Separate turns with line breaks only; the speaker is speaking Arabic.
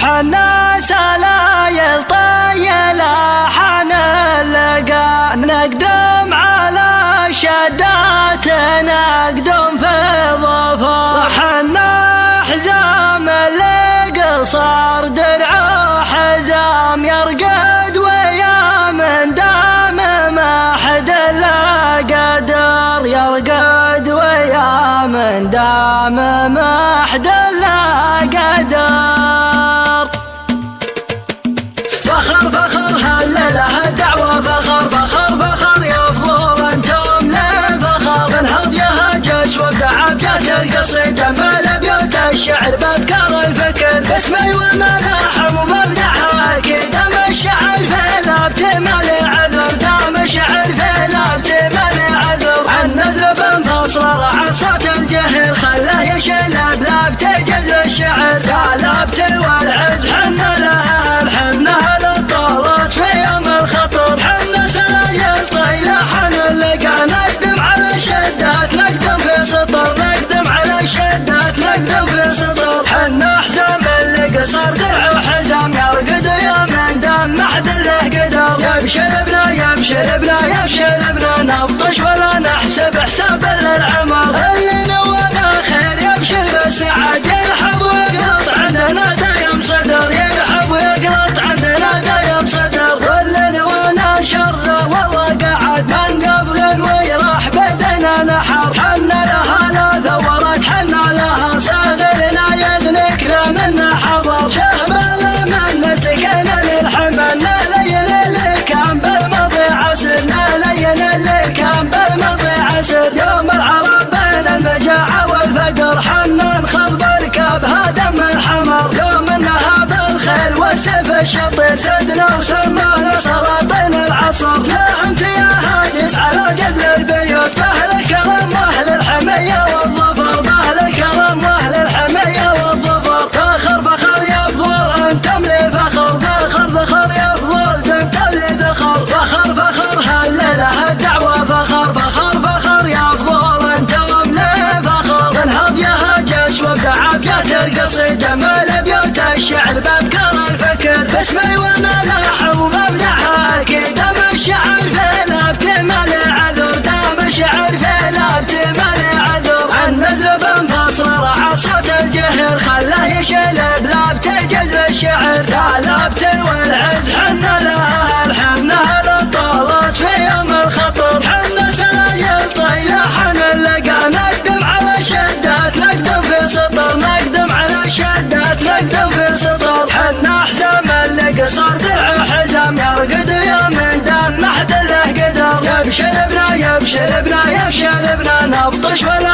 حنا سلايل طيلة حنلقى نقدم على شدات نقدم في ظفر حنا حزام القصر درع حزام يرقد ويا من دام ما حد لا قدر يرقد ويا من دام ما حد لا قدر فخر فخر هللها دعوة فخر فخر فخر يا فخور انتم للفخر انهض يا هاجس وابدع ابيات القصيدة مال بيوت الشعر بذكر الفكر باسمي والملاحم ومبدعها اكيد دام الشعر في لابت مالي عذر دام الشعر في لابت مالي عذر عن نزل فصل عن صوت الجهر خلاه يشلب لابت جز الشعر لابت والعز حنا لها الحنه للطارات في يوم الخطر حنا سلايل طيلة حنلقى نقدم على الشدات نقدم في سطر نقدم على الشدات نقدم في سطر حنا حزام القصر درع وحزام يرقد يا من دام ما حد له قدر يبشر بنا يبشر بنا يبشر بنا نبطش ولا نحسب حساب للعمر اللي نوانا خير يبشر بالسعاد يلحب ويقلط عندنا دايم صدر يلحب ويقلط عندنا دايم صدر واللي نوانا شر والله قعد من قبل ويراح بدنا نحر حنا لها لا ثورت حنا لها صاغرنا يغنكنا منا حضر شهبل من نتكنا للحمل نلين اللي كان بالماضي عسر نلين اللي كان بالماضي عسر يوم العرب بين المجاعة والفقر حنا نخض بركاب هدم الحمر يوم النهاب الخيل والسيف الشطير سدنا وسمانا سلاطين العصر لا انت يا هاجس على قتل البيوت باهل الكرم واهل الحمية والظفر باهل الكرم واهل الحمية والظفر فخر فخر يا فخور انتم لي فخر فخر فخر يا فخور انتم لي ذخر فخر فخر هللها الدعوة فخر فخر فخر يا فخور انتم لي فخر انهض يا هاجس وابدع ابيات القصيدة مال بيوت الشعر بذكر الفكر باسمي والملاحة ومبدعها اكيد دام الشعر في لابت مالي عذر دام الشعر في لابت مالي عذر عن نزل فصل رعى صوت الجهر خلاه يشلب لابت جز الشعر لا لابت والعز حنا لها الحنه للطارات في يوم الخطر حنا سلايل طيلة حنلقى نقدم على الشدات نقدم في سطر نقدم على الشدات نقدم في سطر حنا حزام القصر درع حزام يرقد يا من دام ما حد له قدر يبشر بنا يبشر بنا يبشر بنا نبطش ولا